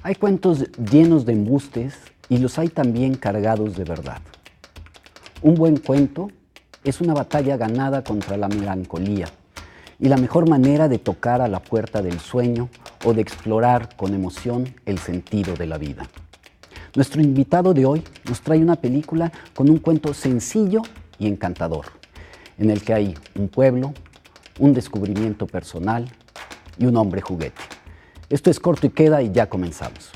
Hay cuentos llenos de embustes y los hay también cargados de verdad. Un buen cuento es una batalla ganada contra la melancolía y la mejor manera de tocar a la puerta del sueño o de explorar con emoción el sentido de la vida. Nuestro invitado de hoy nos trae una película con un cuento sencillo y encantador, en el que hay un pueblo, un descubrimiento personal y un hombre juguete. Esto es Corto y Queda y ya comenzamos.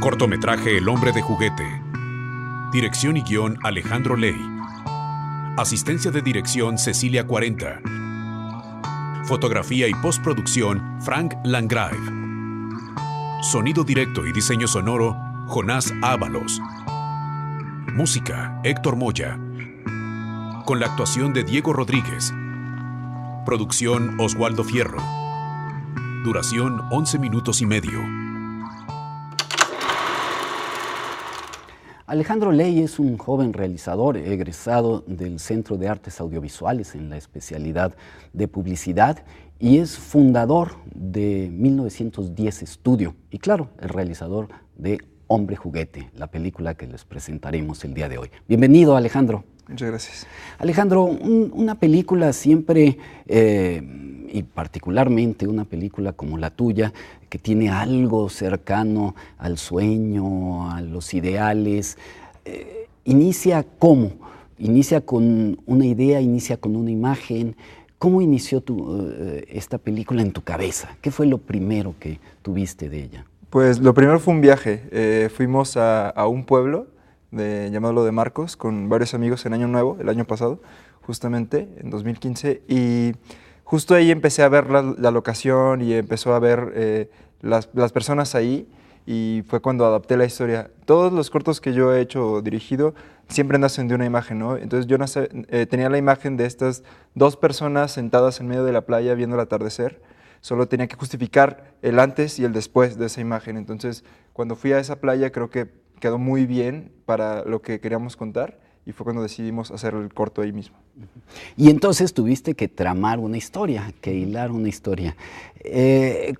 Cortometraje El hombre de juguete. Dirección y guión Alejandro Ley. Asistencia de dirección Cecilia 40. Fotografía y postproducción Frank Landgrave. Sonido directo y diseño sonoro Jonás Ábalos. Música Héctor Moya. Con la actuación de Diego Rodríguez. Producción Oswaldo Fierro. Duración 11 minutos y medio. Alejandro Ley es un joven realizador egresado del Centro de Artes Audiovisuales en la especialidad de publicidad y es fundador de 1910 Estudio y claro, el realizador de Hombre Juguete, la película que les presentaremos el día de hoy. Bienvenido, Alejandro. Muchas gracias. Alejandro, una película siempre, y particularmente una película como la tuya, que tiene algo cercano al sueño, a los ideales, inicia ¿cómo? Inicia con una idea, inicia con una imagen. ¿Cómo inició esta película en tu cabeza? ¿Qué fue lo primero que tuviste de ella? Pues lo primero fue un viaje. Fuimos a un pueblo llamado Lo de Marcos con varios amigos en Año Nuevo, el año pasado, justamente en 2015, y justo ahí empecé a ver la locación y empezó a ver las personas ahí y fue cuando adapté la historia. Todos los cortos que yo he hecho o dirigido siempre nacen de una imagen, ¿no? Entonces yo tenía la imagen de estas dos personas sentadas en medio de la playa viendo el atardecer. Solo tenía que justificar el antes y el después de esa imagen. Entonces cuando fui a esa playa creo que quedó muy bien para lo que queríamos contar y fue cuando decidimos hacer el corto ahí mismo. Y entonces tuviste que tramar una historia, que hilar una historia.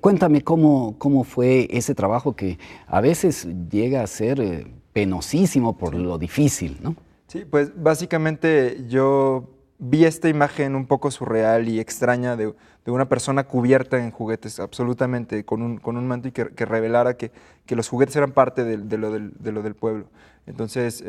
Cuéntame cómo fue ese trabajo que a veces llega a ser penosísimo por lo difícil, ¿no? Sí, pues básicamente yo vi esta imagen un poco surreal y extraña de una persona cubierta en juguetes, absolutamente, con un manto y que revelara que los juguetes eran parte de lo del pueblo. Entonces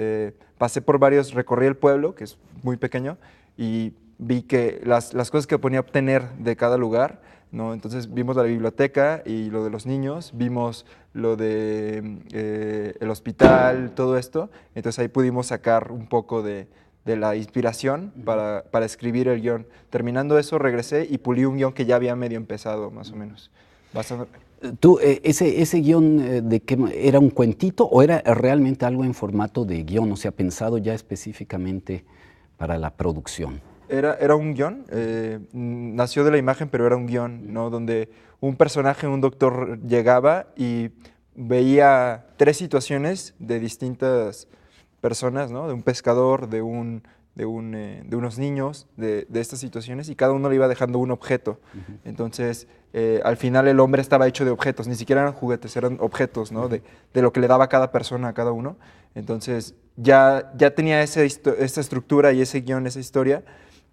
pasé por recorrí el pueblo, que es muy pequeño, y vi que las cosas que ponía obtener de cada lugar, ¿no? Entonces vimos la biblioteca y lo de los niños, vimos lo de el hospital, todo esto, entonces ahí pudimos sacar un poco de la inspiración para escribir el guión. Terminando eso, regresé y pulí un guión que ya había medio empezado, más o menos. ¿Tú, ese guión de qué era un cuentito o era realmente algo en formato de guión, o sea, pensado ya específicamente para la producción? Era un guión, nació de la imagen, pero era un guión, ¿no? Donde un personaje, un doctor, llegaba y veía tres situaciones de distintas personas, ¿no? De un pescador, de unos niños, de estas situaciones, y cada uno le iba dejando un objeto. Entonces, al final el hombre estaba hecho de objetos, ni siquiera eran juguetes, eran objetos, ¿no? De lo que le daba cada persona a cada uno. Entonces, ya tenía esta estructura y ese guión, esa historia,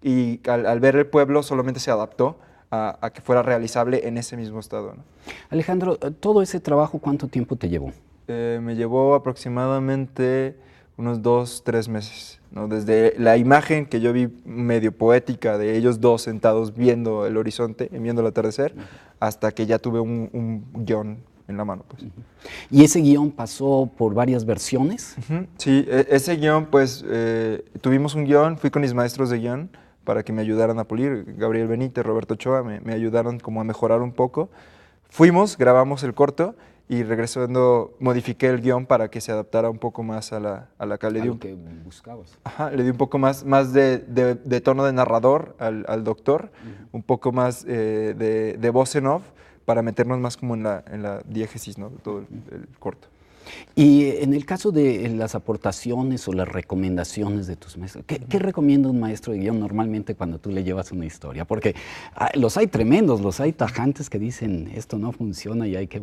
y al ver el pueblo solamente se adaptó a que fuera realizable en ese mismo estado, ¿no? Alejandro, todo ese trabajo, ¿cuánto tiempo te llevó? Me llevó aproximadamente unos 2-3 meses, ¿no? Desde la imagen que yo vi medio poética de ellos dos sentados viendo el horizonte, viendo el atardecer, hasta que ya tuve un guión en la mano, pues. ¿Y ese guión pasó por varias versiones? Sí, ese guión, pues, tuvimos un guión, fui con mis maestros de guión para que me ayudaran a pulir, Gabriel Benítez, Roberto Ochoa, me ayudaron como a mejorar un poco. Fuimos, grabamos el corto y regresando modifiqué el guión para que se adaptara un poco más a la que le di. Algo que buscabas. Ajá, le di un poco más de tono de narrador al doctor, un poco más de voz en off, para meternos más como en la diégesis, ¿no? De todo el corto. Y en el caso de las aportaciones o las recomendaciones de tus maestros, ¿qué recomienda un maestro de guión normalmente cuando tú le llevas una historia? Porque los hay tremendos, los hay tajantes que dicen esto no funciona y hay que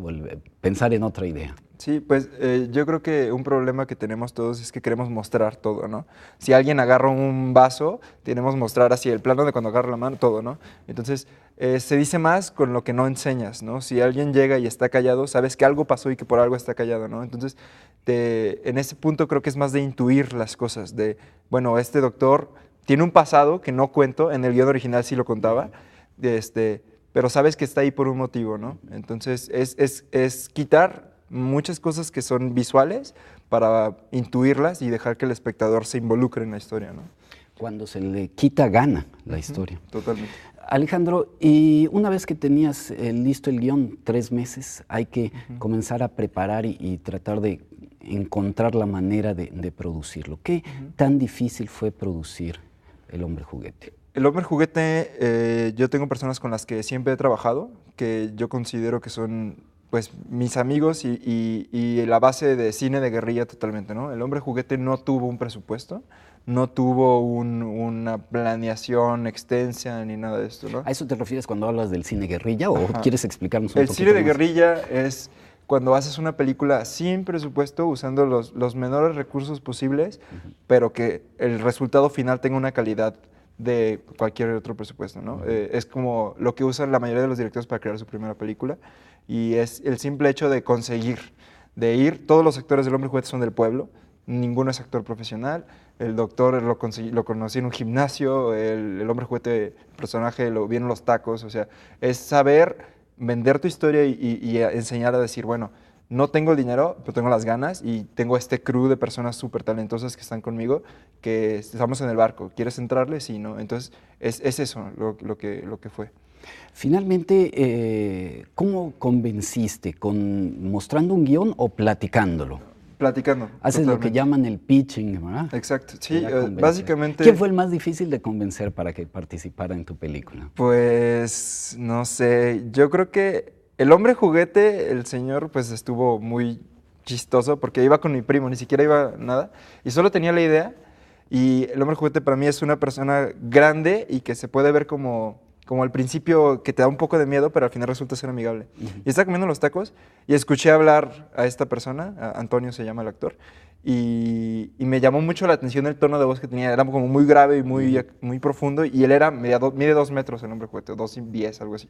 pensar en otra idea. Sí, pues yo creo que un problema que tenemos todos es que queremos mostrar todo, ¿no? Si alguien agarra un vaso, queremos mostrar así el plano de cuando agarra la mano, todo, ¿no? Entonces, se dice más con lo que no enseñas, ¿no? Si alguien llega y está callado, sabes que algo pasó y que por algo está callado, ¿no? Entonces, en ese punto creo que es más de intuir las cosas, de, bueno, este doctor tiene un pasado que no cuento, en el guión original sí lo contaba, pero sabes que está ahí por un motivo, ¿no? Entonces, es quitar muchas cosas que son visuales para intuirlas y dejar que el espectador se involucre en la historia, ¿no? Cuando se le quita gana la historia. Totalmente. Alejandro, y una vez que tenías listo el guión, 3 meses, hay que comenzar a preparar y tratar de encontrar la manera de producirlo. ¿Qué tan difícil fue producir El Hombre Juguete? El Hombre Juguete, yo tengo personas con las que siempre he trabajado, que yo considero que son pues mis amigos y la base de cine de guerrilla totalmente, ¿no? El Hombre Juguete no tuvo un presupuesto, no tuvo una planeación extensa ni nada de esto, ¿no? ¿A eso te refieres cuando hablas del cine guerrilla o quieres explicarnos un poquito poquito más? El cine de más? guerrilla es cuando haces una película sin presupuesto, usando los menores recursos posibles, pero que el resultado final tenga una calidad de cualquier otro presupuesto, ¿no? Es como lo que usan la mayoría de los directores para crear su primera película, y es el simple hecho de conseguir, de ir, todos los actores del Hombre Juguete son del pueblo, ninguno es actor profesional, el doctor lo conocí en un gimnasio, el Hombre Juguete, el personaje lo vi en los tacos, o sea, es saber vender tu historia y enseñar a decir, bueno, no tengo el dinero, pero tengo las ganas y tengo este crew de personas súper talentosas que están conmigo, que estamos en el barco. ¿Quieres entrarle? Sí, ¿no? Entonces, es eso lo que fue. Finalmente, ¿cómo convenciste? ¿Mostrando un guión o platicándolo? Platicando. Haces totalmente lo que llaman el pitching, ¿verdad? Exacto, sí, básicamente... ¿Quién fue el más difícil de convencer para que participara en tu película? Pues, no sé, yo creo que El Hombre Juguete, el señor, pues estuvo muy chistoso porque iba con mi primo, ni siquiera iba nada, y solo tenía la idea, y El Hombre Juguete para mí es una persona grande y que se puede ver como al principio que te da un poco de miedo, pero al final resulta ser amigable. Y estaba comiendo los tacos y escuché hablar a esta persona, Antonio se llama el actor, y me llamó mucho la atención el tono de voz que tenía, era como muy grave y muy profundo, y él mide 2 metros el Hombre Juguete, 2.10, algo así.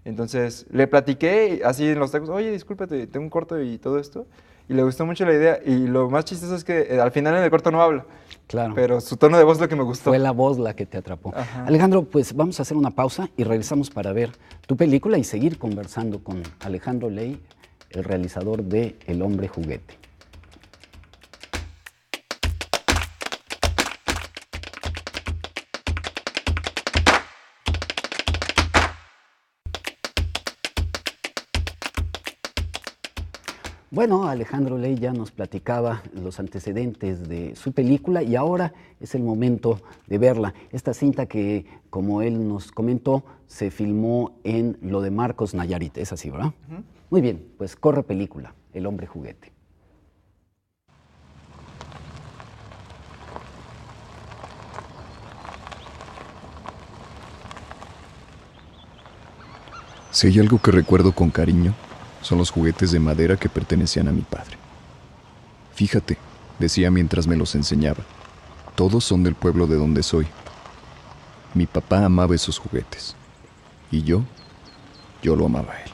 Entonces le platiqué así en los tacos, oye, discúlpate, tengo un corto y todo esto, y le gustó mucho la idea, y lo más chistoso es que al final en el corto no habla. Claro. Pero su tono de voz es lo que me gustó. Fue la voz la que te atrapó. Ajá. Alejandro, pues vamos a hacer una pausa y regresamos para ver tu película y seguir conversando con Alejandro Ley, el realizador de El Hombre Juguete. Bueno, Alejandro Ley ya nos platicaba los antecedentes de su película y ahora es el momento de verla. Esta cinta que, como él nos comentó, se filmó en lo de Marcos Nayarit. Es así, ¿verdad? Muy bien, pues corre película, El Hombre Juguete. Si hay algo que recuerdo con cariño, son los juguetes de madera que pertenecían a mi padre. Fíjate, decía mientras me los enseñaba, todos son del pueblo de donde soy. Mi papá amaba esos juguetes. Y yo lo amaba a él.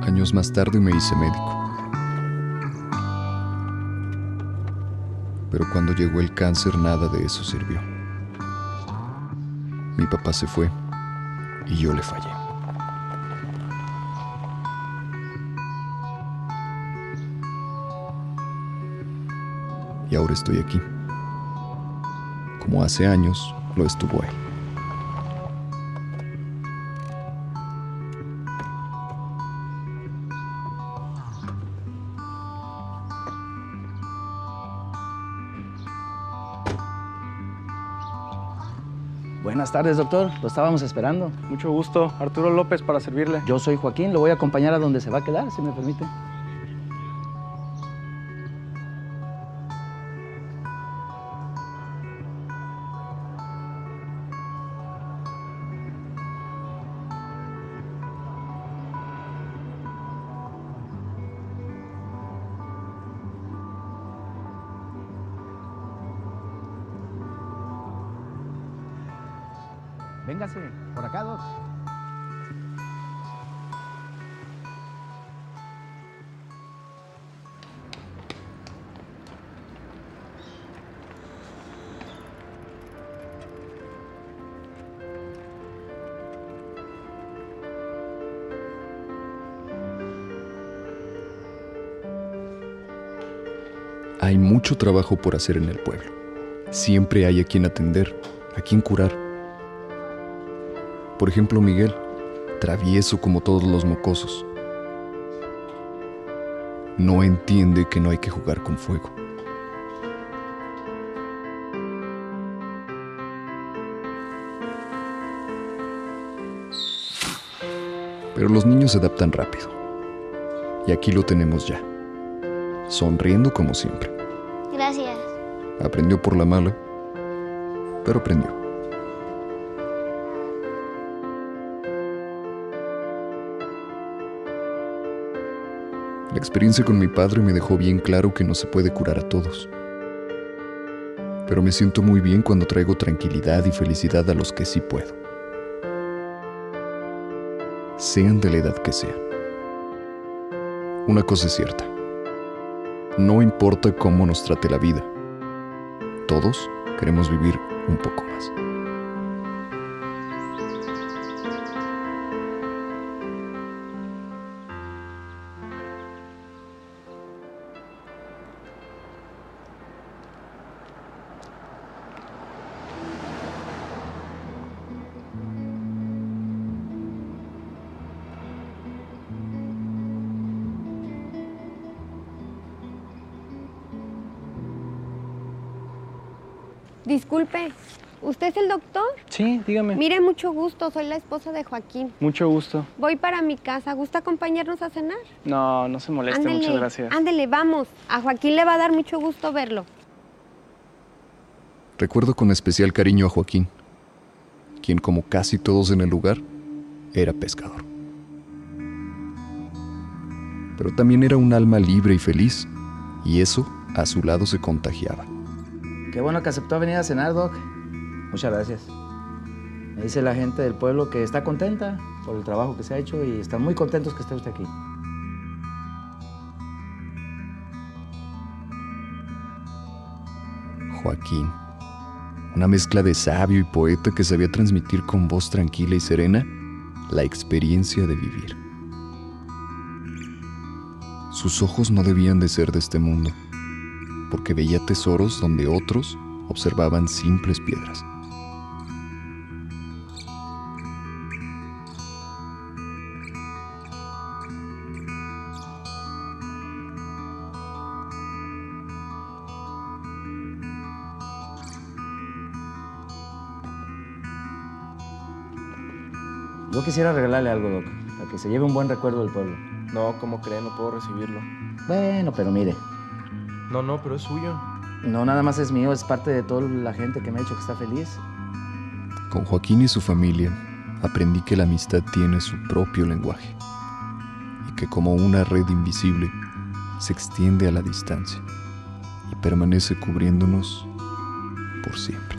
Años más tarde me hice médico. Pero cuando llegó el cáncer, nada de eso sirvió. Mi papá se fue y yo le fallé. Y ahora estoy aquí. Como hace años lo estuvo él. Buenas tardes, doctor. Lo estábamos esperando. Mucho gusto. Arturo López para servirle. Yo soy Joaquín. Lo voy a acompañar a donde se va a quedar, si me permite. Véngase, por acá, doc. Hay mucho trabajo por hacer en el pueblo. Siempre hay a quien atender, a quien curar. Por ejemplo, Miguel, travieso como todos los mocosos. No entiende que no hay que jugar con fuego. Pero los niños se adaptan rápido. Y aquí lo tenemos ya, sonriendo como siempre. Gracias. Aprendió por la mala, pero aprendió. La experiencia con mi padre me dejó bien claro que no se puede curar a todos. Pero me siento muy bien cuando traigo tranquilidad y felicidad a los que sí puedo. Sean de la edad que sean. Una cosa es cierta. No importa cómo nos trate la vida. Todos queremos vivir un poco más. Disculpe, ¿usted es el doctor? Sí, dígame. Mire, mucho gusto, soy la esposa de Joaquín. Mucho gusto. Voy para mi casa, ¿gusta acompañarnos a cenar? No, no se moleste, muchas gracias. Ándele, vamos. A Joaquín le va a dar mucho gusto verlo. Recuerdo con especial cariño a Joaquín, quien, como casi todos en el lugar, era pescador. Pero también era un alma libre y feliz, y eso a su lado se contagiaba. Qué bueno que aceptó venir a cenar, doc. Muchas gracias. Me dice la gente del pueblo que está contenta por el trabajo que se ha hecho y están muy contentos que esté usted aquí. Joaquín, una mezcla de sabio y poeta que sabía transmitir con voz tranquila y serena la experiencia de vivir. Sus ojos no debían de ser de este mundo, porque veía tesoros donde otros observaban simples piedras. Yo quisiera regalarle algo, doc, para que se lleve un buen recuerdo del pueblo. No, ¿cómo cree? No puedo recibirlo. Bueno, pero mire, No, pero es suyo. no nada más es mío, es parte de toda la gente que me ha hecho que está feliz. Con Joaquín y su familia aprendí que la amistad tiene su propio lenguaje y que, como una red invisible, se extiende a la distancia y permanece cubriéndonos por siempre.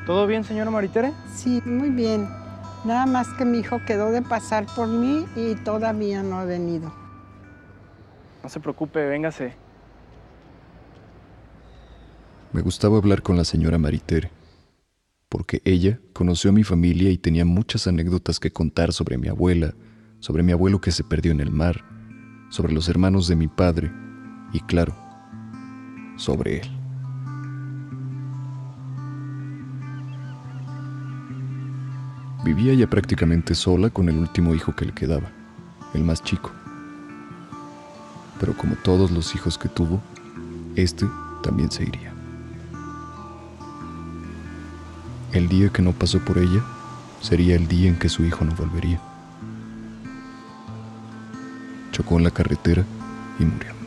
¿Todo bien, señora Maritere? Sí, muy bien. Nada más que mi hijo quedó de pasar por mí y todavía no ha venido. No se preocupe, véngase. Me gustaba hablar con la señora Maritere, porque ella conoció a mi familia y tenía muchas anécdotas que contar sobre mi abuela, sobre mi abuelo que se perdió en el mar, sobre los hermanos de mi padre y, claro, sobre él. Vivía ya prácticamente sola con el último hijo que le quedaba, el más chico. Pero como todos los hijos que tuvo, este también se iría. El día que no pasó por ella sería el día en que su hijo no volvería. Chocó en la carretera y murió.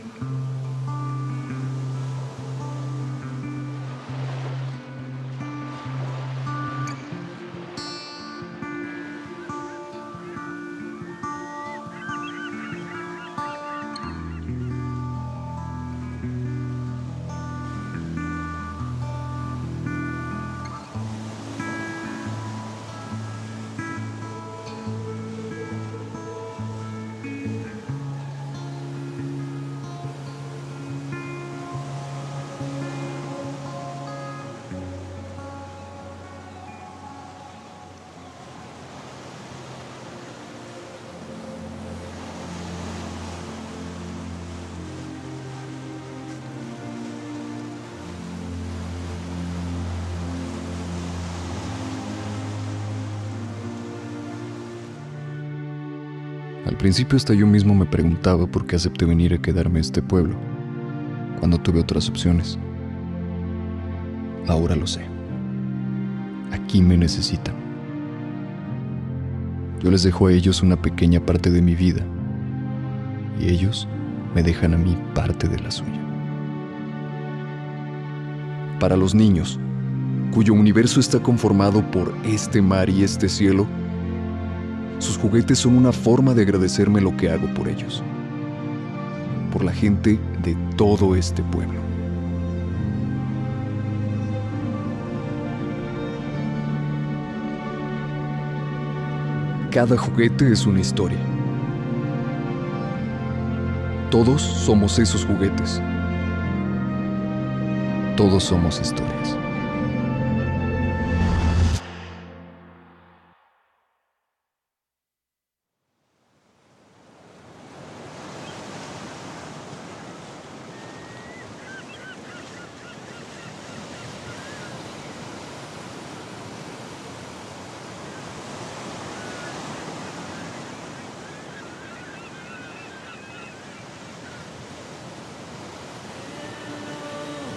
Al principio hasta yo mismo me preguntaba por qué acepté venir a quedarme a este pueblo, cuando tuve otras opciones. Ahora lo sé. Aquí me necesitan. Yo les dejo a ellos una pequeña parte de mi vida, y ellos me dejan a mí parte de la suya. Para los niños, cuyo universo está conformado por este mar y este cielo, sus juguetes son una forma de agradecerme lo que hago por ellos, por la gente de todo este pueblo. Cada juguete es una historia. Todos somos esos juguetes. Todos somos historias.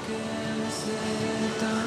Que se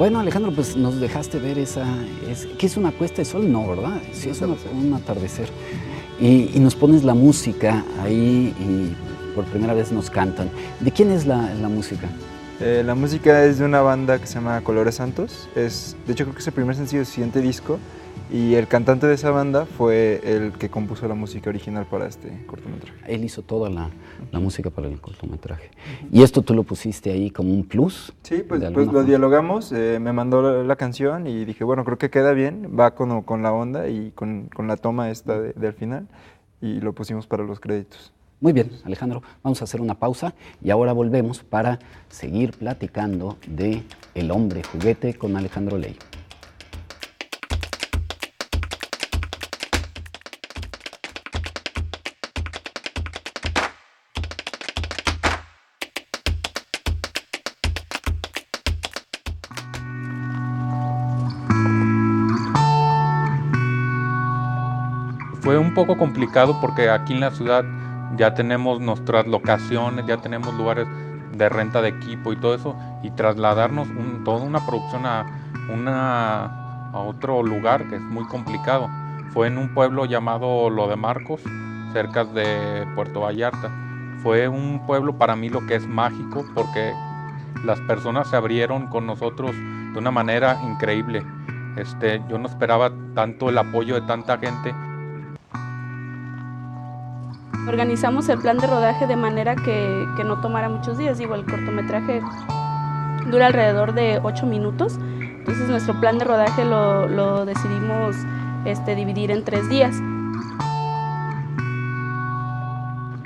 Bueno, Alejandro, pues nos dejaste ver ¿qué es una puesta de sol? No, ¿verdad? Sí, es un atardecer. Y nos pones la música ahí y por primera vez nos cantan. ¿De quién es la música? La música es de una banda que se llama Colores Santos. De hecho, creo que es el primer sencillo de su siguiente disco. Y el cantante de esa banda fue el que compuso la música original para este cortometraje. Él hizo toda la música para el cortometraje. ¿Y esto tú lo pusiste ahí como un plus? Sí, pues lo dialogamos, me mandó la canción y dije, bueno, creo que queda bien, va con la onda y con la toma esta del final, y lo pusimos para los créditos. Muy bien, Alejandro, vamos a hacer una pausa y ahora volvemos para seguir platicando de El hombre juguete con Alejandro Ley. Fue un poco complicado porque aquí en la ciudad ya tenemos nuestras locaciones, ya tenemos lugares de renta de equipo y todo eso, y trasladarnos toda una producción a otro lugar que es muy complicado. Fue en un pueblo llamado Lo de Marcos, cerca de Puerto Vallarta. Fue un pueblo para mí lo que es mágico porque las personas se abrieron con nosotros de una manera increíble. Yo no esperaba tanto el apoyo de tanta gente. Organizamos el plan de rodaje de manera que no tomara muchos días. Digo, el cortometraje dura alrededor de 8 minutos, entonces nuestro plan de rodaje lo decidimos dividir en 3 días.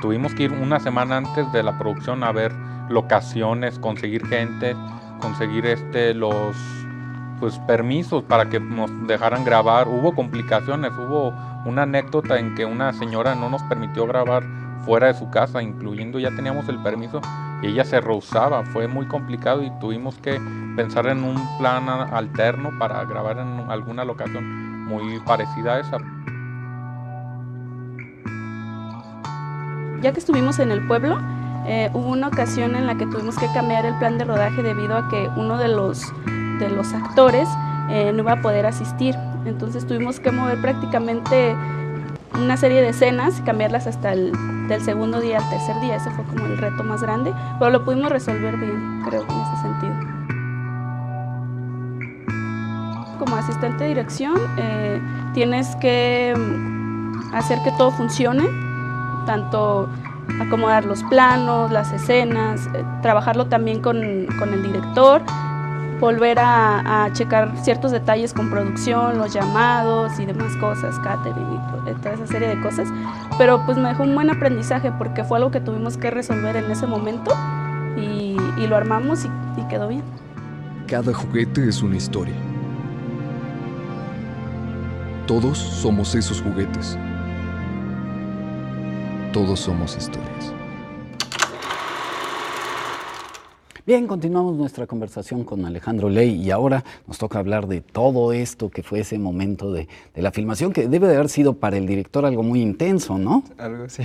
Tuvimos que ir una semana antes de la producción a ver locaciones, conseguir gente, conseguir los permisos para que nos dejaran grabar. Hubo complicaciones, hubo una anécdota en que una señora no nos permitió grabar fuera de su casa, incluyendo ya teníamos el permiso y ella se rehusaba. Fue muy complicado y tuvimos que pensar en un plan alterno para grabar en alguna locación muy parecida a esa. Ya que estuvimos en el pueblo, hubo una ocasión en la que tuvimos que cambiar el plan de rodaje debido a que uno de los actores no iba a poder asistir. Entonces tuvimos que mover prácticamente una serie de escenas y cambiarlas hasta del segundo día al tercer día. Ese fue como el reto más grande, pero lo pudimos resolver bien, creo, en ese sentido. Como asistente de dirección tienes que hacer que todo funcione, tanto acomodar los planos, las escenas, trabajarlo también con el director, volver a checar ciertos detalles con producción, los llamados y demás cosas, catering y toda esa serie de cosas. Pero pues me dejó un buen aprendizaje porque fue algo que tuvimos que resolver en ese momento y lo armamos y quedó bien. Cada juguete es una historia. Todos somos esos juguetes. Todos somos historias. Bien, continuamos nuestra conversación con Alejandro Ley y ahora nos toca hablar de todo esto que fue ese momento de la filmación, que debe de haber sido para el director algo muy intenso, ¿no? Algo así.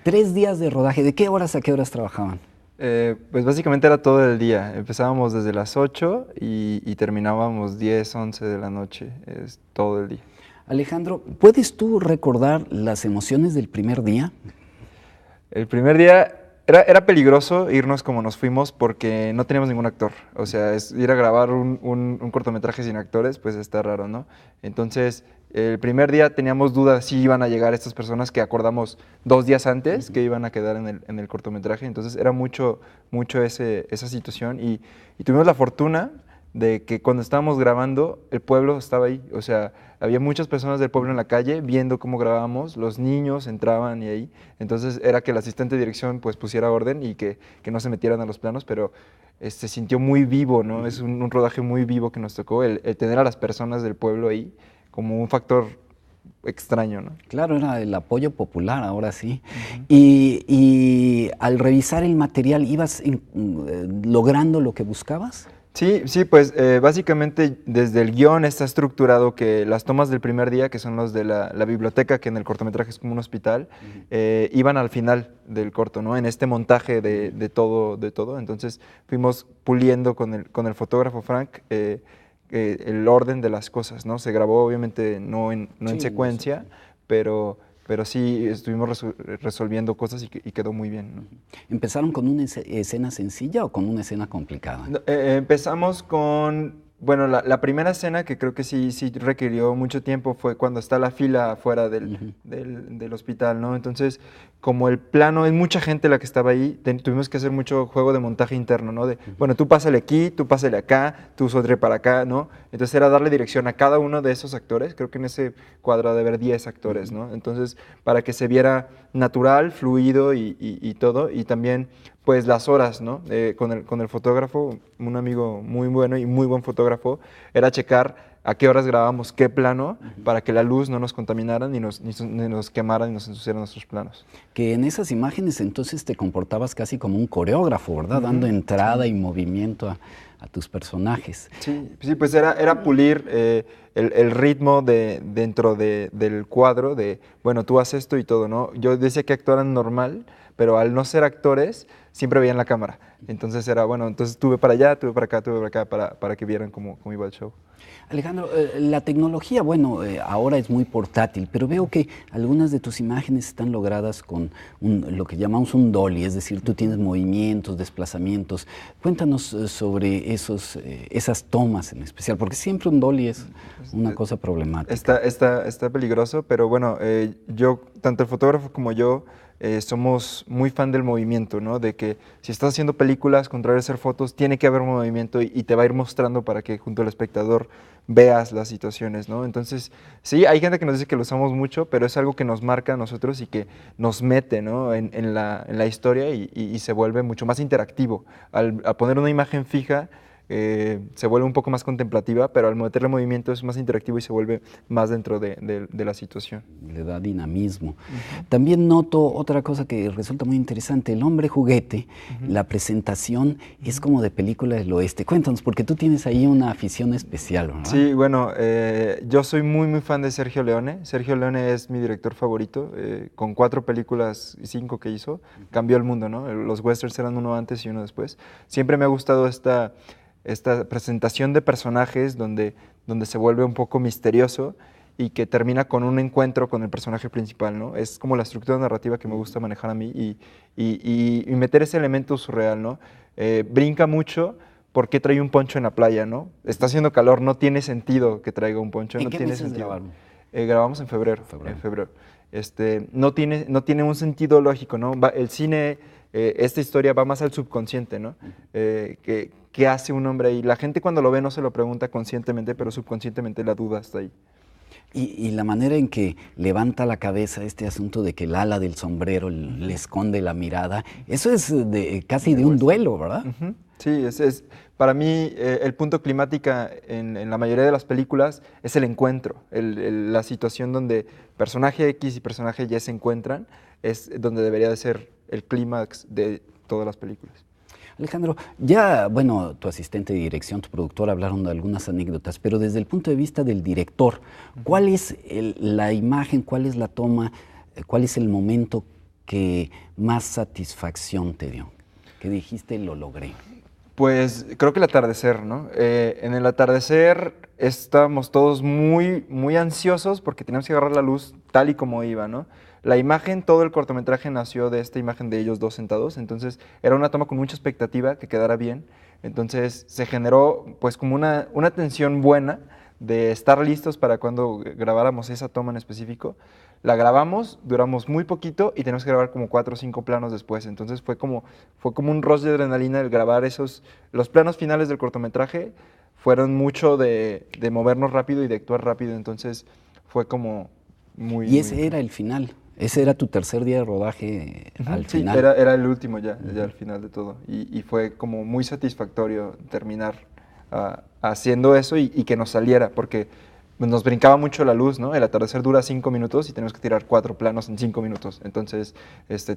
3 días de rodaje. ¿De qué horas a qué horas trabajaban? Pues básicamente era todo el día. Empezábamos desde las 8 y terminábamos 10, 11 de la noche. Es todo el día. Alejandro, ¿puedes tú recordar las emociones del primer día? El primer día era peligroso irnos como nos fuimos porque no teníamos ningún actor. O sea, ir a grabar un cortometraje sin actores, pues está raro, ¿no? Entonces, el primer día teníamos dudas si iban a llegar estas personas que acordamos 2 días antes que iban a quedar en el cortometraje. Entonces, era mucho esa situación y tuvimos la fortuna de que cuando estábamos grabando, el pueblo estaba ahí. O sea, había muchas personas del pueblo en la calle viendo cómo grabábamos, los niños entraban y ahí. Entonces era que el asistente de dirección pues pusiera orden y que no se metieran a los planos, pero se sintió muy vivo, ¿no? Es un rodaje muy vivo que nos tocó, el tener a las personas del pueblo ahí como un factor extraño, ¿no? Claro, era el apoyo popular, ahora sí. Y al revisar el material, ¿ibas logrando lo que buscabas? Sí, sí, pues básicamente desde el guión está estructurado que las tomas del primer día, que son los de la biblioteca, que en el cortometraje es como un hospital, iban al final del corto, ¿no? En este montaje de todo. Entonces fuimos puliendo con el fotógrafo Frank el orden de las cosas, ¿no? Se grabó obviamente no en secuencia, pero sí estuvimos resolviendo cosas y quedó muy bien, ¿no? ¿Empezaron con una escena sencilla o con una escena complicada? No, empezamos con, bueno, la primera escena que creo que sí requirió mucho tiempo fue cuando está la fila afuera del hospital, ¿no? Entonces, como el plano, es mucha gente la que estaba ahí, tuvimos que hacer mucho juego de montaje interno, ¿no? De, bueno, tú pásale aquí, tú pásale acá, tú sobre para acá, ¿no? Entonces era darle dirección a cada uno de esos actores, creo que en ese cuadro ha de haber 10 actores, ¿no? Entonces, para que se viera natural, fluido y todo, y también pues las horas, ¿no? Con el fotógrafo, un amigo muy bueno y muy buen fotógrafo, era checar a qué horas grabábamos qué plano para que la luz no nos contaminara ni nos quemara ni nos ensuciara nuestros planos. Que en esas imágenes entonces te comportabas casi como un coreógrafo, ¿verdad? Dando entrada y movimiento a tus personajes. Sí, pues era pulir el ritmo dentro del cuadro de, bueno, tú haces esto y todo, ¿no? Yo decía que actuaran normal, pero al no ser actores, siempre veían la cámara. Entonces era, bueno, entonces tuve para allá, tuve para acá, para que vieran cómo iba el show. Alejandro, la tecnología, bueno, ahora es muy portátil, pero veo que algunas de tus imágenes están logradas con lo que llamamos un dolly, es decir, tú tienes movimientos, desplazamientos. Cuéntanos sobre esas tomas en especial, porque siempre un dolly es una cosa problemática. Está peligroso, pero bueno, yo, tanto el fotógrafo como yo, somos muy fan del movimiento, ¿no? De que si estás haciendo películas, contrario a hacer fotos, tiene que haber movimiento y te va a ir mostrando para que junto al espectador veas las situaciones, ¿no? Entonces, sí, hay gente que nos dice que lo usamos mucho, pero es algo que nos marca a nosotros y que nos mete, ¿no? en la historia y se vuelve mucho más interactivo. Al poner una imagen fija, se vuelve un poco más contemplativa, pero al meterle movimiento es más interactivo y se vuelve más dentro de la situación. Le da dinamismo. También noto otra cosa que resulta muy interesante, El hombre juguete, la presentación es como de película del oeste. Cuéntanos, porque tú tienes ahí una afición especial, ¿verdad? Sí, bueno, yo soy muy fan de Sergio Leone. Sergio Leone es mi director favorito, con 4 películas y 5 que hizo, cambió el mundo, ¿no? Los westerns eran uno antes y uno después. Siempre me ha gustado esta presentación de personajes donde se vuelve un poco misterioso y que termina con un encuentro con el personaje principal, ¿no? Es como la estructura narrativa que me gusta manejar a mí y meter ese elemento surreal, ¿no? Brinca mucho porque trae un poncho en la playa, ¿no? Está haciendo calor, no tiene sentido que traiga un poncho. ¿En no qué tiene meses sentido. grabaron? Grabamos en febrero. En febrero. No tiene un sentido lógico, ¿no? El cine, esta historia va más al subconsciente, ¿no? ¿Qué hace un hombre ahí? La gente cuando lo ve no se lo pregunta conscientemente, pero subconscientemente la duda está ahí. Y la manera en que levanta la cabeza este asunto de que el ala del sombrero le esconde la mirada, eso es casi de un duelo, ¿verdad? Sí, para mí el punto climática en la mayoría de las películas es el encuentro, la situación donde personaje X y personaje Y se encuentran, es donde debería de ser el clímax de todas las películas. Alejandro, ya, bueno, tu asistente de dirección, tu productor hablaron de algunas anécdotas, pero desde el punto de vista del director, ¿cuál es la imagen, cuál es la toma, cuál es el momento que más satisfacción te dio? Que dijiste, lo logré. Pues creo que el atardecer, ¿no? En el atardecer estábamos todos muy ansiosos porque teníamos que agarrar la luz tal y como iba, ¿no? La imagen, todo el cortometraje nació de esta imagen de ellos dos sentados, entonces era una toma con mucha expectativa que quedara bien, entonces se generó pues como una tensión buena de estar listos para cuando grabáramos esa toma en específico. La grabamos, duramos muy poquito y tenemos que grabar como 4 o 5 planos después, entonces fue como un rush de adrenalina el grabar los planos finales del cortometraje fueron mucho de movernos rápido y de actuar rápido, entonces fue como muy... Y ese era el final. Ese era tu tercer día de rodaje al final. Sí, era el último ya al final de todo. Y fue como muy satisfactorio terminar haciendo eso y que nos saliera, porque nos brincaba mucho la luz, ¿no? El atardecer dura 5 minutos y tenemos que tirar 4 planos en 5 minutos. Entonces,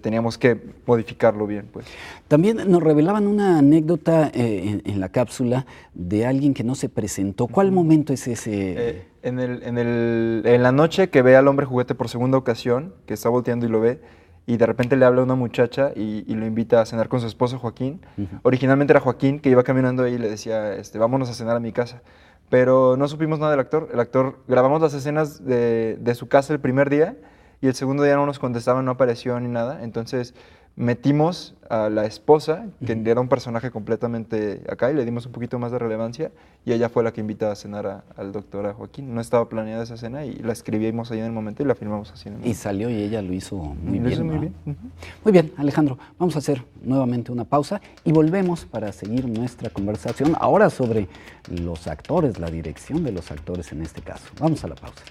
teníamos que modificarlo bien, pues. También nos revelaban una anécdota en la cápsula de alguien que no se presentó. ¿Cuál momento es ese? En la noche que ve al hombre juguete por segunda ocasión, que está volteando y lo ve, y de repente le habla a una muchacha y lo invita a cenar con su esposo Joaquín. Originalmente era Joaquín, que iba caminando ahí y le decía, vámonos a cenar a mi casa. Pero no supimos nada del actor. El actor, grabamos las escenas de su casa el primer día y el segundo día no nos contestaba, no apareció ni nada. Entonces metimos a la esposa, que era un personaje completamente acá, y le dimos un poquito más de relevancia, y ella fue la que invita a cenar al doctor, a Joaquín. No estaba planeada esa escena y la escribimos ahí en el momento y la filmamos así en el momento. Y salió y ella lo hizo muy bien. Lo hizo muy bien. Muy bien, Alejandro, vamos a hacer nuevamente una pausa y volvemos para seguir nuestra conversación ahora sobre los actores, la dirección de los actores en este caso. Vamos a la pausa.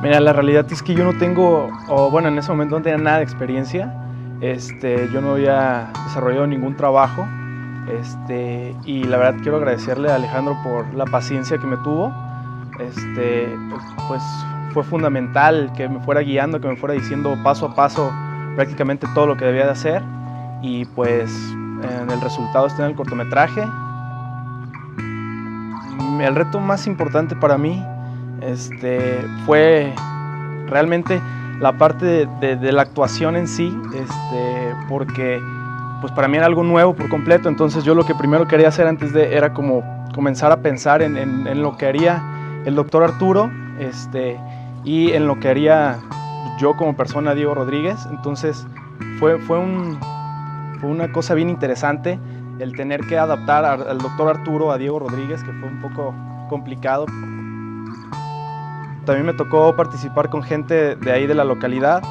Mira, la realidad es que yo no tengo, o bueno, en ese momento no tenía nada de experiencia. Yo no había desarrollado ningún trabajo. Y la verdad quiero agradecerle a Alejandro por la paciencia que me tuvo. Pues fue fundamental que me fuera guiando, que me fuera diciendo paso a paso prácticamente todo lo que debía de hacer. Y pues el resultado está en el cortometraje. El reto más importante para mí fue realmente la parte de la actuación en sí, porque pues para mí era algo nuevo por completo. Entonces yo lo que primero quería hacer era como comenzar a pensar en lo que haría el doctor Arturo y en lo que haría yo como persona, Diego Rodríguez. Entonces fue una cosa bien interesante el tener que adaptar al doctor Arturo a Diego Rodríguez, que fue un poco complicado. También me tocó participar con gente de ahí de la localidad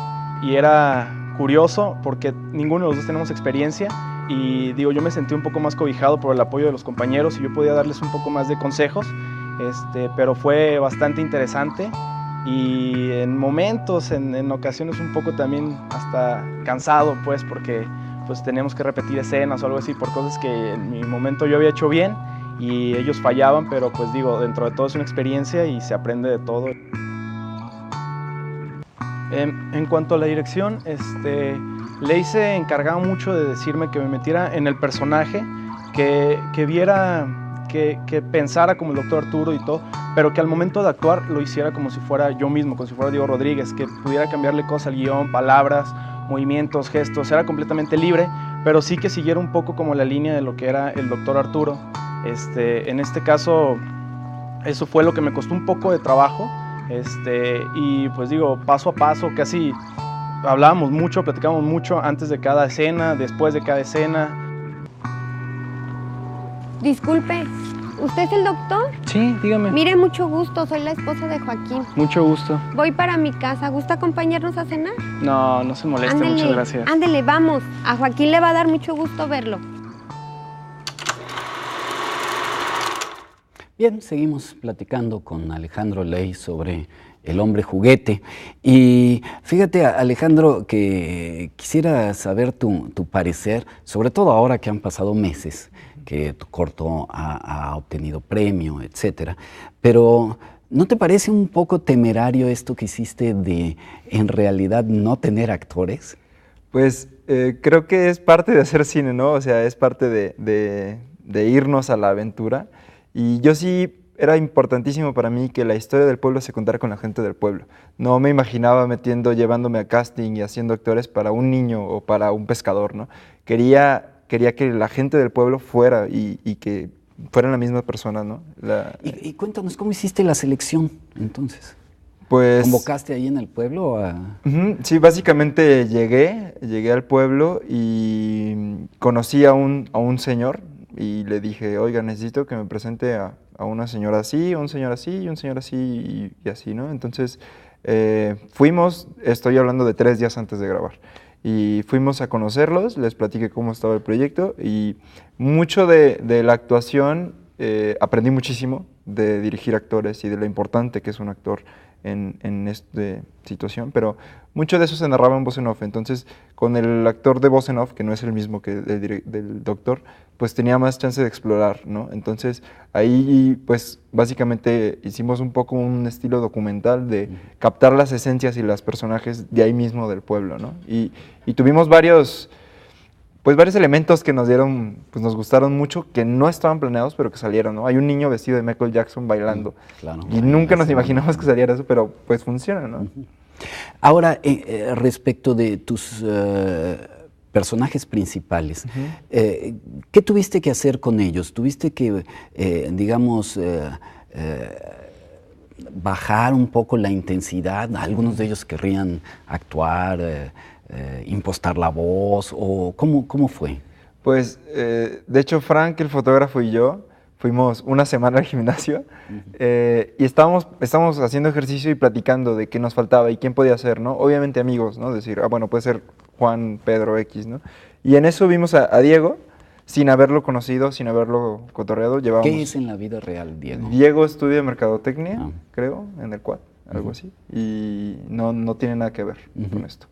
y era curioso porque ninguno de los dos tenemos experiencia y digo, yo me sentí un poco más cobijado por el apoyo de los compañeros y yo podía darles un poco más de consejos, pero fue bastante interesante y en momentos, en ocasiones un poco también hasta cansado, pues, porque pues teníamos que repetir escenas o algo así por cosas que en mi momento yo había hecho bien y ellos fallaban, pero pues digo, dentro de todo es una experiencia y se aprende de todo. En cuanto a la dirección, Ley se encargaba mucho de decirme que me metiera en el personaje, que viera, que pensara como el doctor Arturo y todo, pero que al momento de actuar lo hiciera como si fuera yo mismo, como si fuera Diego Rodríguez, que pudiera cambiarle cosas al guión, palabras, movimientos, gestos, era completamente libre, pero sí que siguiera un poco como la línea de lo que era el doctor Arturo. En este caso, eso fue lo que me costó un poco de trabajo, y pues digo, paso a paso, casi hablábamos mucho, platicábamos mucho antes de cada escena, después de cada escena. Disculpe, ¿usted es el doctor? Sí, dígame. Mire, mucho gusto, soy la esposa de Joaquín. Mucho gusto. Voy para mi casa, ¿gusta acompañarnos a cenar? No, no se moleste, Ándele, muchas gracias. Ándele, vamos, a Joaquín le va a dar mucho gusto verlo. Bien, seguimos platicando con Alejandro Ley sobre El hombre juguete. Y fíjate, Alejandro, que quisiera saber tu parecer, sobre todo ahora que han pasado meses, que tu corto ha obtenido premio, etcétera. Pero, ¿no te parece un poco temerario esto que hiciste de, en realidad, no tener actores? Pues creo que es parte de hacer cine, ¿no? O sea, es parte de irnos a la aventura. Y yo sí, era importantísimo para mí que la historia del pueblo se contara con la gente del pueblo. No me imaginaba llevándome a casting y haciendo actores para un niño o para un pescador, ¿no? Quería que la gente del pueblo fuera y que fueran la misma persona, ¿no? Y cuéntanos, ¿cómo hiciste la selección entonces? Pues, ¿convocaste ahí en el pueblo? Sí, básicamente llegué al pueblo y conocí a un señor y le dije, oiga, necesito que me presente a una señora así, un señor así y un señor así y así, ¿no? Entonces fuimos, estoy hablando de 3 días antes de grabar, y fuimos a conocerlos, les platiqué cómo estaba el proyecto y mucho de la actuación aprendí muchísimo de dirigir actores y de lo importante que es un actor en esta situación, pero mucho de eso se narraba en voz en off. Entonces, con el actor de voz en off, que no es el mismo que del doctor, pues tenía más chance de explorar, ¿no? Entonces, ahí, pues, básicamente hicimos un poco un estilo documental de captar las esencias y los personajes de ahí mismo del pueblo, ¿no? Y tuvimos varios elementos que nos dieron, pues nos gustaron mucho, que no estaban planeados, pero que salieron, ¿no? Hay un niño vestido de Michael Jackson bailando. Claro, y nunca nos imaginamos que saliera eso, pero pues funciona, ¿no? Ahora, respecto de tus personajes principales, ¿qué tuviste que hacer con ellos? ¿Tuviste que, digamos, bajar un poco la intensidad? Algunos de ellos querrían actuar, impostar la voz, o ¿cómo fue? Pues, de hecho, Frank, el fotógrafo, y yo fuimos una semana al gimnasio y estábamos haciendo ejercicio y platicando de qué nos faltaba y quién podía hacer, ¿no? Obviamente amigos, ¿no? Decir, bueno, puede ser Juan, Pedro, X, ¿no? Y en eso vimos a Diego, sin haberlo conocido, sin haberlo cotorreado. ¿Qué es en la vida real, Diego? Diego estudia mercadotecnia, creo, en el Quad, algo así, y no tiene nada que ver con esto.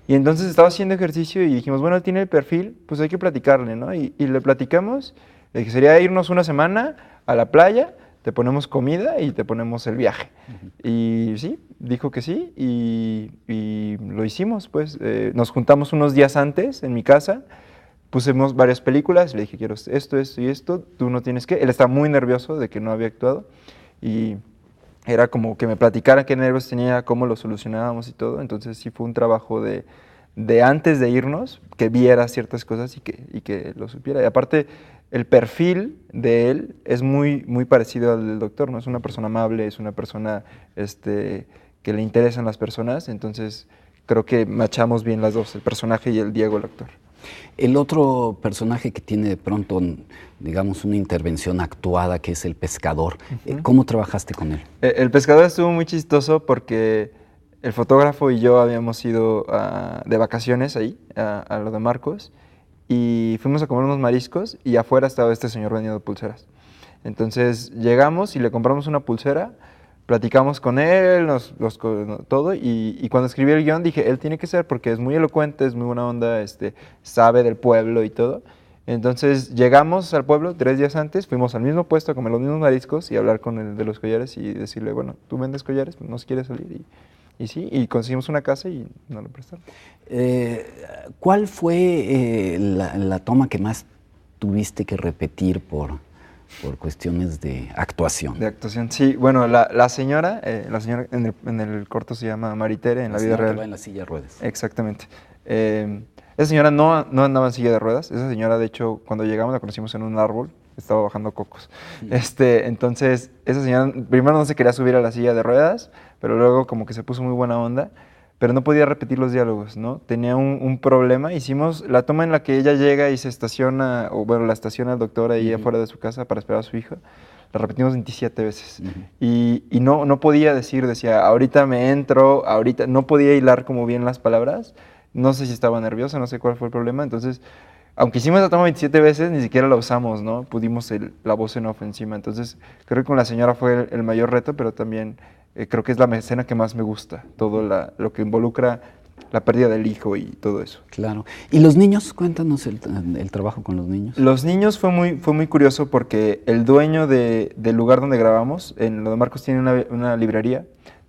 Y entonces estaba haciendo ejercicio y dijimos, bueno, él tiene el perfil, pues hay que platicarle, ¿no? Y le platicamos, de que sería irnos una semana a la playa, te ponemos comida y te ponemos el viaje. Y sí, dijo que sí, y lo hicimos, pues. Nos juntamos unos días antes en mi casa, pusimos varias películas, le dije, quiero esto, esto y esto, tú no tienes que. Él estaba muy nervioso de que no había actuado, y era como que me platicara qué nervios tenía, cómo lo solucionábamos y todo. Entonces sí fue un trabajo de antes de irnos, que viera ciertas cosas y que lo supiera. Y aparte, el perfil de él es muy, muy parecido al del doctor, ¿no? Es una persona amable, es una persona que le interesan las personas. Entonces creo que machamos bien las dos, el personaje y el Diego, el actor. El otro personaje que tiene de pronto, digamos, una intervención actuada, que es el pescador. ¿Cómo trabajaste con él? El pescador estuvo muy chistoso porque el fotógrafo y yo habíamos ido de vacaciones ahí, a lo de Marcos, y fuimos a comer unos mariscos y afuera estaba este señor vendiendo pulseras. Entonces llegamos y le compramos una pulsera, platicamos con él, todo, y cuando escribí el guión dije, él tiene que ser, porque es muy elocuente, es muy buena onda, sabe del pueblo y todo. Entonces llegamos al pueblo 3 días antes, fuimos al mismo puesto a comer los mismos mariscos y hablar con el de los collares y decirle, bueno, tú vendes collares, ¿nos quieres salir? Y sí, y conseguimos una casa y nos lo prestaron. ¿Cuál fue la toma que más tuviste que repetir por cuestiones de actuación? De actuación, sí. Bueno, la señora en el corto se llama Maritere, en la vida real. Que va en la silla de ruedas. Exactamente. Esa señora no andaba en silla de ruedas. Esa señora, de hecho, cuando llegamos la conocimos en un árbol, estaba bajando cocos. Entonces, esa señora primero no se quería subir a la silla de ruedas, pero luego como que se puso muy buena onda, pero no podía repetir los diálogos, ¿no? Tenía un problema. Hicimos la toma en la que ella llega y se estaciona, o bueno, la estaciona el doctor ahí afuera de su casa para esperar a su hija. La repetimos 27 veces. Y no podía decía, ahorita me entro, ahorita, no podía hilar como bien las palabras. No sé si estaba nerviosa, no sé cuál fue el problema. Entonces, aunque hicimos la toma 27 veces, ni siquiera la usamos, ¿no? Pudimos la voz en off encima. Entonces, creo que con la señora fue el mayor reto, pero también creo que es la escena que más me gusta. Todo lo que involucra la pérdida del hijo y todo eso. Claro. ¿Y los niños? Cuéntanos el trabajo con los niños. Los niños fue muy curioso porque el dueño del lugar donde grabamos, en lo de Marcos, tiene una librería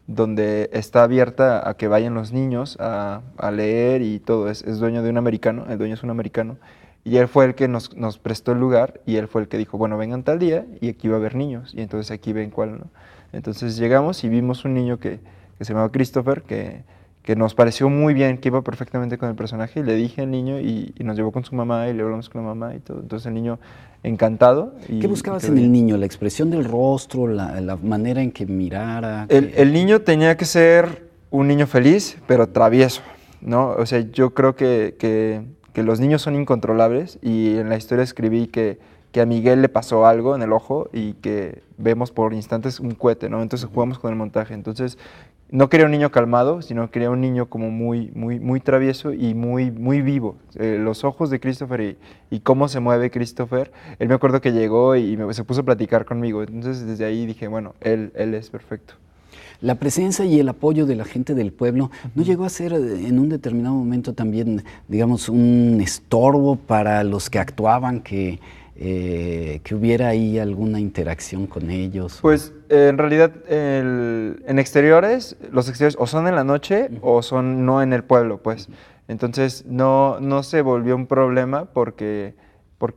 donde está abierta a que vayan los niños a leer y todo. Es dueño de un americano, el dueño es un americano, y él fue el que nos prestó el lugar, y él fue el que dijo, bueno, vengan tal día, y aquí va a haber niños, y entonces aquí ven cuál, ¿no? Entonces llegamos y vimos un niño que se llamaba Christopher, que nos pareció muy bien, que iba perfectamente con el personaje, y le dije al niño, y nos llevó con su mamá, y le hablamos con la mamá y todo. Entonces el niño encantado. ¿Qué buscabas en el niño? ¿La expresión del rostro, la manera en que mirara? El niño tenía que ser un niño feliz, pero travieso, ¿no? O sea, yo creo que los niños son incontrolables, y en la historia escribí que a Miguel le pasó algo en el ojo y que vemos por instantes un cohete, ¿no? Entonces jugamos con el montaje. Entonces no quería un niño calmado, sino quería un niño como muy travieso y muy vivo. Los ojos de Christopher y cómo se mueve Christopher, él me acuerdo que llegó y se puso a platicar conmigo. Entonces desde ahí dije, bueno, él es perfecto. La presencia y el apoyo de la gente del pueblo no llegó a ser en un determinado momento también, digamos, un estorbo para los que actuaban, que hubiera ahí alguna interacción con ellos. Pues en realidad en exteriores, los exteriores o son en la noche o son no en el pueblo, pues. Entonces no se volvió un problema porque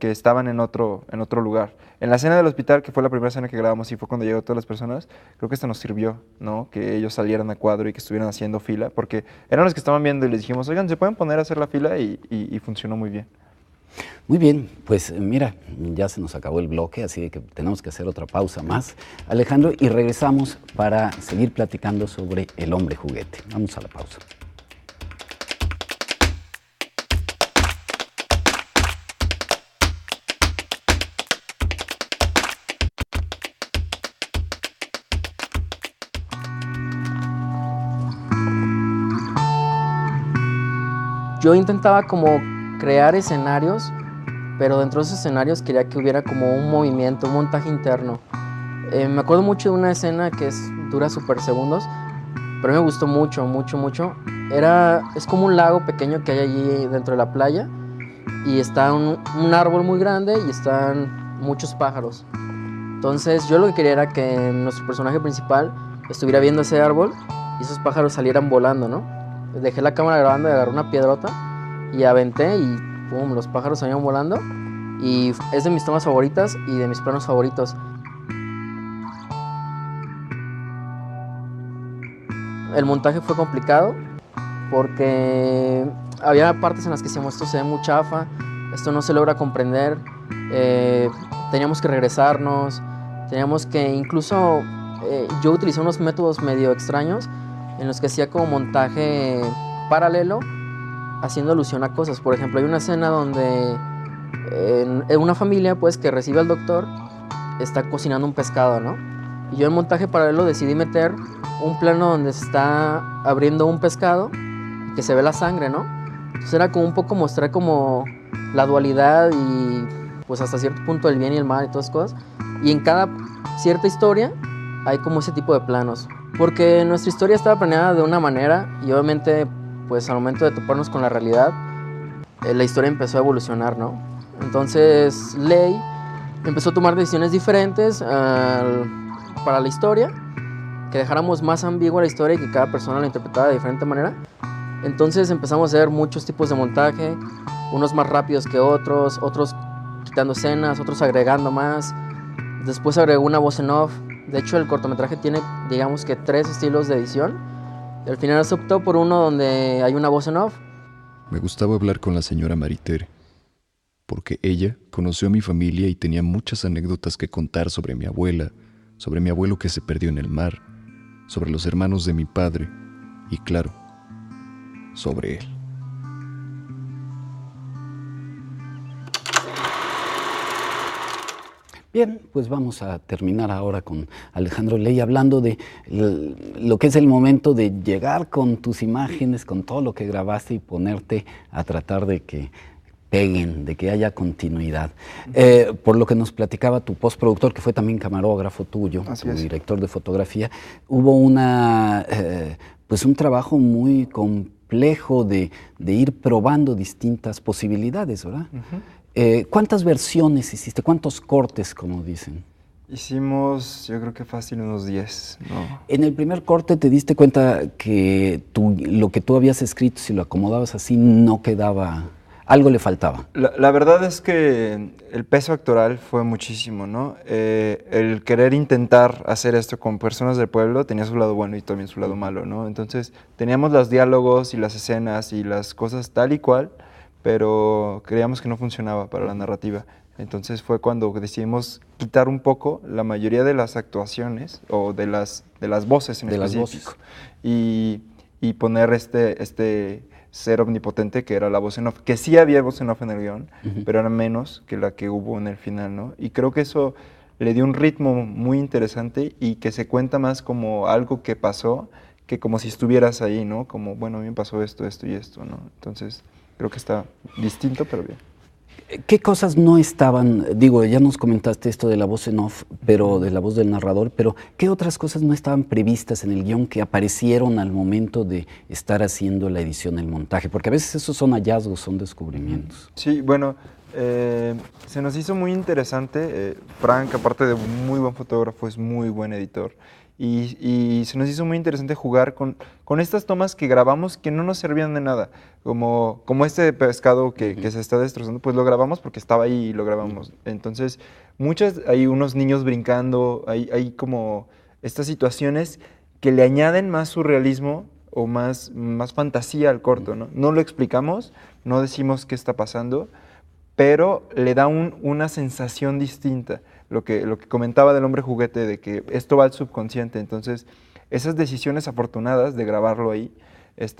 estaban en otro lugar. En la escena del hospital, que fue la primera escena que grabamos y fue cuando llegaron todas las personas, creo que esto nos sirvió, ¿no? Que ellos salieran a cuadro y que estuvieran haciendo fila, porque eran los que estaban viendo y les dijimos, oigan, ¿se pueden poner a hacer la fila? Y funcionó muy bien. Muy bien, pues mira, ya se nos acabó el bloque, así que tenemos que hacer otra pausa más, Alejandro, y regresamos para seguir platicando sobre El hombre juguete. Vamos a la pausa. Yo intentaba como crear escenarios, pero dentro de esos escenarios quería que hubiera como un movimiento, un montaje interno. Me acuerdo mucho de una escena que dura súper segundos, pero me gustó mucho. Es como un lago pequeño que hay allí dentro de la playa y está un árbol muy grande y están muchos pájaros. Entonces yo lo que quería era que nuestro personaje principal estuviera viendo ese árbol y esos pájaros salieran volando, ¿no? Dejé la cámara grabando y agarré una piedrota y aventé y ¡pum!, los pájaros salían volando y es de mis tomas favoritas y de mis planos favoritos. El montaje fue complicado porque había partes en las que decíamos, esto se ve muy chafa, esto no se logra comprender, teníamos que regresarnos, teníamos que incluso, yo utilicé unos métodos medio extraños en los que hacía como montaje paralelo, haciendo alusión a cosas. Por ejemplo, hay una escena donde en una familia pues, que recibe al doctor, está cocinando un pescado, ¿no? Y yo en montaje paralelo decidí meter un plano donde se está abriendo un pescado y que se ve la sangre, ¿no? Entonces era como un poco mostrar como la dualidad y pues hasta cierto punto el bien y el mal y todas esas cosas. Y en cada cierta historia hay como ese tipo de planos. Porque nuestra historia estaba planeada de una manera y obviamente pues al momento de toparnos con la realidad, la historia empezó a evolucionar, ¿no? Entonces Ley empezó a tomar decisiones diferentes para la historia, que dejáramos más ambigua la historia y que cada persona la interpretara de diferente manera. Entonces empezamos a hacer muchos tipos de montaje, unos más rápidos que otros quitando escenas, otros agregando más. Después agregó una voz en off. De hecho, el cortometraje tiene, digamos que 3 estilos de edición. Y al final se optó por uno donde hay una voz en off. Me gustaba hablar con la señora Maritere, porque ella conoció a mi familia y tenía muchas anécdotas que contar sobre mi abuela, sobre mi abuelo que se perdió en el mar, sobre los hermanos de mi padre y, claro, sobre él. Bien, pues vamos a terminar ahora con Alejandro Ley hablando de lo que es el momento de llegar con tus imágenes, con todo lo que grabaste y ponerte a tratar de que peguen, de que haya continuidad. Por lo que nos platicaba tu postproductor, que fue también camarógrafo tuyo, tu director de fotografía, hubo pues un trabajo muy complejo de ir probando distintas posibilidades, ¿verdad? Uh-huh. ¿Cuántas versiones hiciste? ¿Cuántos cortes, como dicen? Hicimos, yo creo que fácil unos 10, ¿no? En el primer corte te diste cuenta que lo que tú habías escrito, si lo acomodabas así, no quedaba, algo le faltaba. La verdad es que el peso actoral fue muchísimo, ¿no? El querer intentar hacer esto con personas del pueblo tenía su lado bueno y también su lado malo, ¿no? Entonces teníamos los diálogos y las escenas y las cosas tal y cual, pero creíamos que no funcionaba para la narrativa. Entonces fue cuando decidimos quitar un poco la mayoría de las actuaciones o de las voces en específico y poner este ser omnipotente que era la voz en off, que sí había voz en off en el guión, uh-huh, pero era menos que la que hubo en el final, ¿no? Y creo que eso le dio un ritmo muy interesante y que se cuenta más como algo que pasó que como si estuvieras ahí, ¿no? Como, bueno, a mí me pasó esto, esto y esto, ¿no? Entonces, creo que está distinto, pero bien. ¿Qué cosas no estaban, digo, ya nos comentaste esto de la voz en off, pero de la voz del narrador, pero qué otras cosas no estaban previstas en el guión que aparecieron al momento de estar haciendo la edición, el montaje? Porque a veces esos son hallazgos, son descubrimientos. Sí, bueno, se nos hizo muy interesante. Frank, aparte de un muy buen fotógrafo, es muy buen editor. Y se nos hizo muy interesante jugar con estas tomas que grabamos que no nos servían de nada, como este pescado que se está destrozando, pues lo grabamos porque estaba ahí y lo grabamos. Entonces, hay unos niños brincando, hay como estas situaciones que le añaden más surrealismo o más fantasía al corto, ¿no? No lo explicamos, no decimos qué está pasando, pero le da una sensación distinta. Lo que comentaba del hombre juguete, de que esto va al subconsciente. Entonces, esas decisiones afortunadas de grabarlo ahí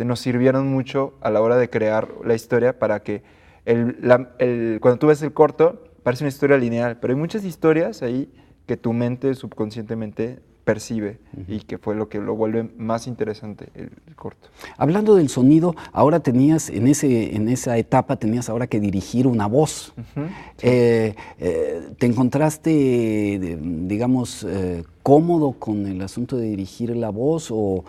nos sirvieron mucho a la hora de crear la historia para que cuando tú ves el corto, parece una historia lineal, pero hay muchas historias ahí que tu mente subconscientemente percibe y que fue lo que lo vuelve más interesante el corto. Hablando del sonido, ahora tenías, en esa etapa tenías ahora que dirigir una voz. ¿Te encontraste, digamos, cómodo con el asunto de dirigir la voz o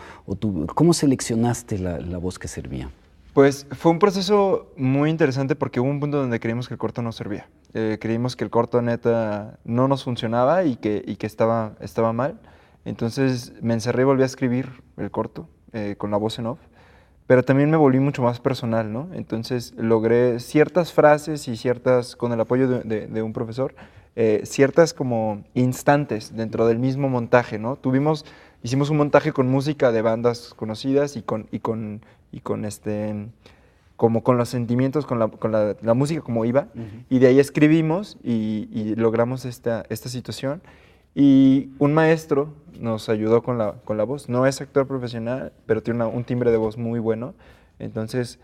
cómo seleccionaste la voz que servía? Pues fue un proceso muy interesante porque hubo un punto donde creímos que el corto no servía. Creímos que el corto neta no nos funcionaba y que estaba mal. Entonces me encerré y volví a escribir el corto con la voz en off, pero también me volví mucho más personal, ¿no? Entonces logré ciertas frases y con el apoyo de un profesor, ciertas como instantes dentro del mismo montaje, ¿no? Hicimos un montaje con música de bandas conocidas y con los sentimientos, con la música como iba, y de ahí escribimos y logramos esta situación. Y un maestro nos ayudó con la voz. No es actor profesional, pero tiene un timbre de voz muy bueno. Entonces,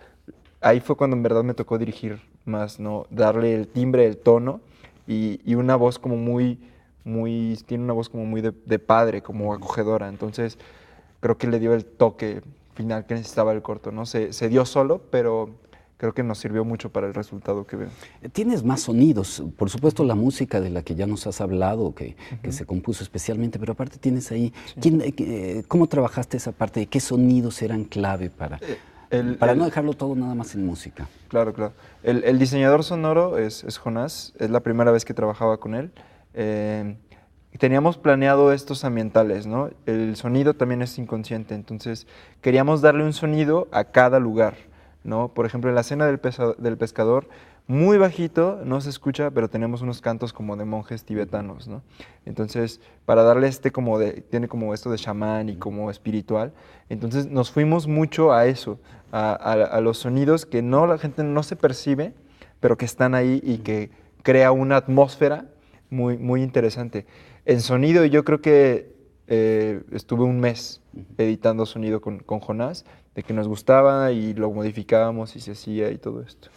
ahí fue cuando en verdad me tocó dirigir más, ¿no? Darle el timbre, el tono y una voz como tiene una voz como muy de padre, como acogedora. Entonces, creo que le dio el toque final que necesitaba el corto, ¿no? Se dio solo, pero creo que nos sirvió mucho para el resultado que veo. Tienes más sonidos, por supuesto la música de la que ya nos has hablado, que se compuso especialmente, pero aparte tienes ahí, ¿cómo trabajaste esa parte de qué sonidos eran clave para no dejarlo todo nada más en música? Claro. El diseñador sonoro es Jonás, es la primera vez que trabajaba con él. Teníamos planeado estos ambientales, ¿no? El sonido también es inconsciente, entonces queríamos darle un sonido a cada lugar, ¿no? Por ejemplo, en la escena del pescador, muy bajito, no se escucha, pero tenemos unos cantos como de monjes tibetanos, ¿no? Entonces, para darle tiene como esto de chamán y como espiritual, entonces nos fuimos mucho a eso, a los sonidos que la gente no se percibe, pero que están ahí y que crea una atmósfera muy, muy interesante. En sonido, yo creo que estuve un mes editando sonido con Jonás, de que nos gustaba y lo modificábamos y se hacía y todo esto.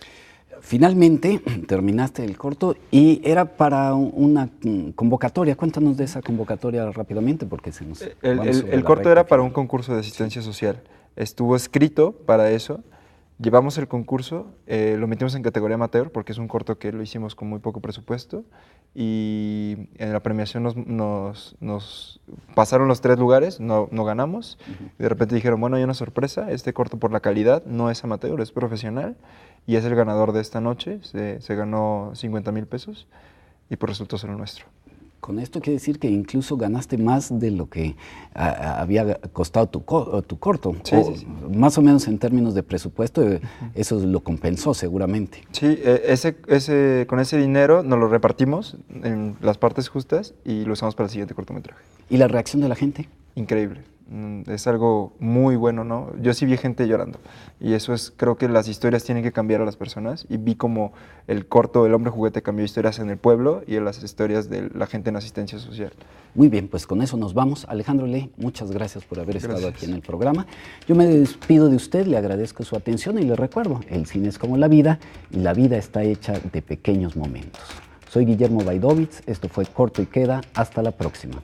Finalmente terminaste el corto y era para una convocatoria. Cuéntanos de esa convocatoria rápidamente porque se nos... El corto era para un concurso de asistencia social. Estuvo escrito para eso. Llevamos el concurso, lo metimos en categoría amateur porque es un corto que lo hicimos con muy poco presupuesto y en la premiación nos pasaron los 3 lugares, no ganamos. Y de repente dijeron, bueno, hay una sorpresa, este corto por la calidad no es amateur, es profesional y es el ganador de esta noche, se ganó 50,000 pesos y pues resultó ser el nuestro. Con esto quiere decir que incluso ganaste más de lo que había costado tu corto. Sí. Más o menos en términos de presupuesto, eso lo compensó seguramente. Sí, con ese dinero nos lo repartimos en las partes justas y lo usamos para el siguiente cortometraje. ¿Y la reacción de la gente? Increíble. Es algo muy bueno, ¿no? Yo sí vi gente llorando y eso creo que las historias tienen que cambiar a las personas y vi como el corto El hombre juguete cambió historias en el pueblo y en las historias de la gente en asistencia social. Muy bien, pues con eso nos vamos. Alejandro Ley, muchas gracias por haber estado aquí en el programa. Yo me despido de usted, le agradezco su atención y le recuerdo, el cine es como la vida y la vida está hecha de pequeños momentos. Soy Guillermo Baidovitz, esto fue Corto y Queda, hasta la próxima.